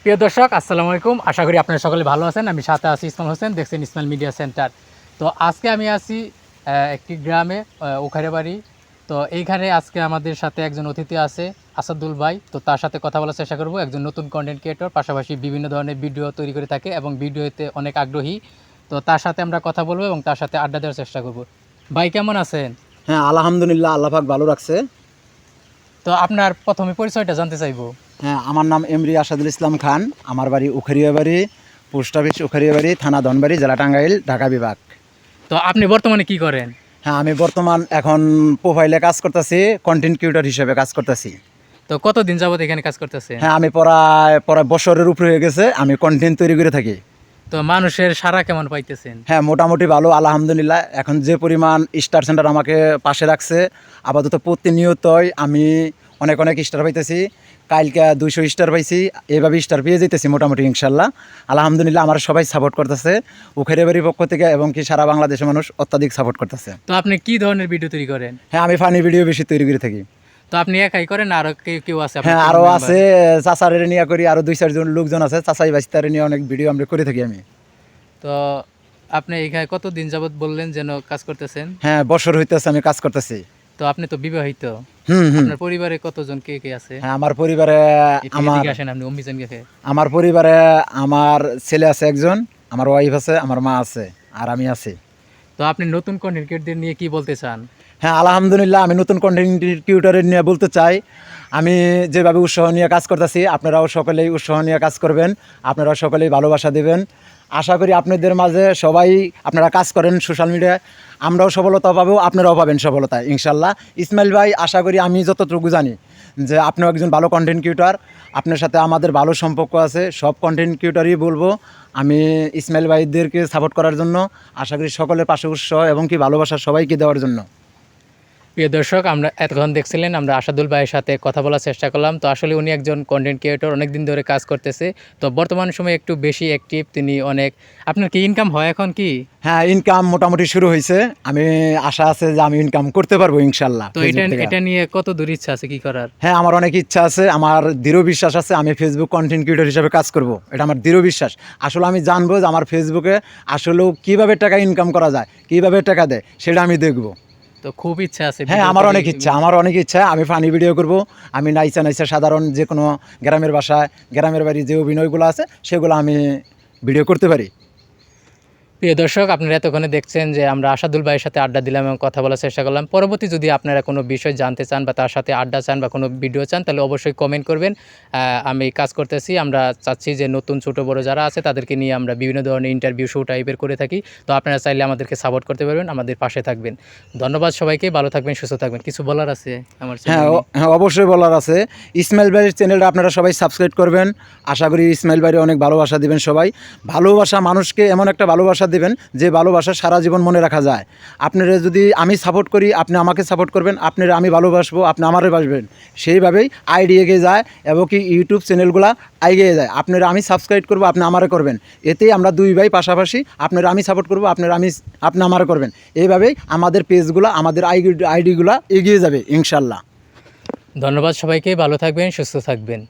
প্রিয় দর্শক, আসসালামু আলাইকুম। আশা করি আপনারা সকলে ভালো আছেন। আমি সাথে আছি ইসমাইল হোসেন, দেখছেন ইসমাইল মিডিয়া সেন্টার। তো আজকে আমি আছি একটি গ্রামে, উখারে বাড়ি। তো এইখানে আজকে আমাদের সাথে একজন অতিথি আছে, আসাদুল ভাই। তো তার সাথে কথা বলার চেষ্টা করব। একজন নতুন কন্টেন্ট ক্রিয়েটর, পাশাপাশি বিভিন্ন ধরনের ভিডিও তৈরি করে থাকে এবং ভিডিওতে অনেক আগ্রহী। তো তার সাথে আমরা কথা বলবো এবং তার সাথে আড্ডা দেওয়ার চেষ্টা করব। ভাই, কেমন আছেন? হ্যাঁ, আলহামদুলিল্লাহ, আল্লাহ পাক ভালো রাখছে। তো আপনার প্রথমে পরিচয়টা জানতে চাইবো। হ্যাঁ, আমার নাম এমরি আসাদুল ইসলাম খান। আমার বাড়ি উখারিয়া বাড়ি, পোস্ট অফিস উখারিয়া বাড়ি, থানা ধনবাড়ি, জেলা টাঙ্গাইল, ঢাকা বিভাগ। তো আপনি বর্তমানে কি করেন? হ্যাঁ, আমি বর্তমান এখন প্রোফাইলে কাজ করতেছি, কন্টেন্ট ক্রিয়েটর হিসেবে কাজ করতেছি। তো কতদিন যাবত এখানে কাজ করতেছেন? হ্যাঁ, আমি প্রায় প্রায় বছরের উপরে হয়ে গেছে আমি কন্টেন্ট তৈরি করে থাকি। তো মানুষের সাড়া কেমন পাইতেছেন? হ্যাঁ, মোটামুটি ভালো, আলহামদুলিল্লাহ। এখন যে পরিমাণ স্টার সেন্টার আমাকে পাশে রাখছে, আপাতত প্রতিনিয়তই আমি অনেক অনেক স্টার পাইতেছি। কালকে 200 স্টার পাইছি, এভাবে স্টার পেয়ে যেতেছি মোটামুটি ইনশাল্লাহ। আলহামদুলিল্লাহ, আমার সবাই সাপোর্ট করতেছে উখারে বাড়ির পক্ষ থেকে, এবং কি সারা বাংলাদেশের মানুষ অত্যাধিক সাপোর্ট করতেছে। তো আপনি কি ধরনের ভিডিও তৈরি করেন? হ্যাঁ, আমি ফানি ভিডিও বেশি তৈরি করে থাকি। তো আপনি একাই করেন না আরো কেউ কেউ আছে আপনার হ্যাঁ, team আরও member? আছে, চাচারে নিয়ে করি, আরও 2-4 জন লোকজন আছে, চাচাই বাস্তারে নিয়ে অনেক ভিডিও আমরা করে থাকি আমি। তো আপনি এখানে কতদিন যাবত বললেন যেন কাজ করতেছেন? হ্যাঁ, বছর হইতেছে আমি কাজ করতেছি। তো আপনি তো বিবাহিত। হুম হুম। আপনার পরিবারে কতজন কে কে আছে? হ্যাঁ, আমার পরিবারে একটু আমার এদিকে আসেন, আপনি অম্বিজন কে? আমার পরিবারে আমার ছেলে আছে একজন, আমার ওয়াইফ আছে, আমার মা আছে, আর আমি আছি। তো আপনি নতুন কন্টেন্ট ক্রিয়েটরদের নিয়ে কি বলতে চান? হ্যাঁ, আলহামদুলিল্লাহ, আমি নতুন কন্টেন্ট ক্রিয়েটরের নিয়ে বলতে চাই, আমি যেভাবে উৎসাহ নিয়ে কাজ করতেছি, আপনারাও সকলেই উৎসাহ নিয়ে কাজ করবেন, আপনারাও সকলেই ভালোবাসা দেবেন। আশা করি আপনাদের মাঝে সবাই আপনারা কাজ করেন সোশ্যাল মিডিয়ায়, আমরাও সফলতা পাবো, আপনারাও পাবেন সফলতা ইনশাল্লাহ। ইসমাইল ভাই, আশা করি আমি যতটুকু জানি যে আপনিও একজন ভালো কন্টেন্ট ক্রিয়েটর, আপনার সাথে আমাদের ভালো সম্পর্ক আছে। সব কন্টেন্ট ক্রিয়েটরই বলবো আমি ইসমাইল ভাইদেরকে সাপোর্ট করার জন্য, আশা করি সকলের পাশে উৎসাহ এবং কি ভালোবাসা সবাইকে দেওয়ার জন্য। প্রিয় দর্শক, আমরা এতক্ষণ দেখছিলেন আমরা আসাদুল ভাইয়ের সাথে কথা বলার চেষ্টা করলাম। তো আসলে উনি একজন কন্টেন্ট ক্রিয়েটর, অনেক দিন ধরে কাজ করতেছে। তো বর্তমান সময়ে একটু বেশি অ্যাক্টিভ তিনি অনেক। আপনার কি ইনকাম হয় এখন কি? হ্যাঁ, ইনকাম মোটামুটি শুরু হয়েছে, আমি আশা আছে যে আমি ইনকাম করতে পারবো ইনশাল্লাহ। তো এটা নিয়ে কত দূর ইচ্ছা আছে কি করার? হ্যাঁ, আমার অনেক ইচ্ছা আছে, আমার দৃঢ় বিশ্বাস আছে আমি ফেসবুক কন্টেন্ট ক্রিয়েটর হিসেবে কাজ করব, এটা আমার দৃঢ় বিশ্বাস। আসলে আমি জানবো যে আমার ফেসবুকে আসলেও কীভাবে টাকা ইনকাম করা যায়, কীভাবে টাকা দেয়, সেটা আমি দেখব। তো খুব ইচ্ছা আছে। হ্যাঁ, আমার অনেক ইচ্ছা, আমি ফানি ভিডিও করব, আমি নাইচা নাইচা সাধারণ যে কোনো গ্রামের বাসায়, গ্রামের বাড়ি যে অভিনয়গুলো আছে সেগুলো আমি ভিডিও করতে পারি। প্রিয় দর্শক, আপনারা এতক্ষণে দেখছেন যে আমরা আসাদুল ভাইয়ের সাথে আড্ডা দিলাম এবং কথা বলার চেষ্টা করলাম। পরবর্তী যদি আপনারা কোনো বিষয় জানতে চান বা তার সাথে আড্ডা চান বা কোনো ভিডিও চান, তাহলে অবশ্যই কমেন্ট করবেন। আমি কাজ করতেছি, আমরা চাচ্ছি যে নতুন ছোটো বড়ো যারা আছে তাদেরকে নিয়ে আমরা বিভিন্ন ধরনের ইন্টারভিউ শো টাইপের করে থাকি। তো আপনারা চাইলে আমাদেরকে সাপোর্ট করতে পারবেন, আমাদের পাশে থাকবেন। ধন্যবাদ সবাইকে, ভালো থাকবেন, সুস্থ থাকবেন। কিছু বলার আছে আমার? হ্যাঁ হ্যাঁ, অবশ্যই বলার আছে। ইসমাইল ভাইয়ের চ্যানেলটা আপনারা সবাই সাবস্ক্রাইব করবেন। আশা করি ইসমাইল ভাইয়ের অনেক ভালোবাসা দিবেন সবাই। ভালোবাসা মানুষকে এমন একটা ভালোবাসা দিবেন যে ভালোবাসা সারা জীবন মনে রাখা যায়। আপনারা যদি আমি সাপোর্ট করি, আপনি আমাকে সাপোর্ট করবেন, আপনারা আমি ভালোবাসবো, আপনি আমারে বাসবেন। সেইভাবেই আইডি এগিয়ে যায় এবং কি ইউটিউব চ্যানেলগুলো এগিয়ে যায়। আপনারা আমি সাবস্ক্রাইব করবো, আপনি আমারে করবেন, এতেই আমরা দুই ভাই পাশাপাশি। আপনারা আমি সাপোর্ট করবো, আপনি আমারে করবেন। এইভাবেই আমাদের পেজগুলো, আমাদের আইডিগুলো এগিয়ে যাবে ইনশাল্লাহ। ধন্যবাদ সবাইকে, ভালো থাকবেন, সুস্থ থাকবেন।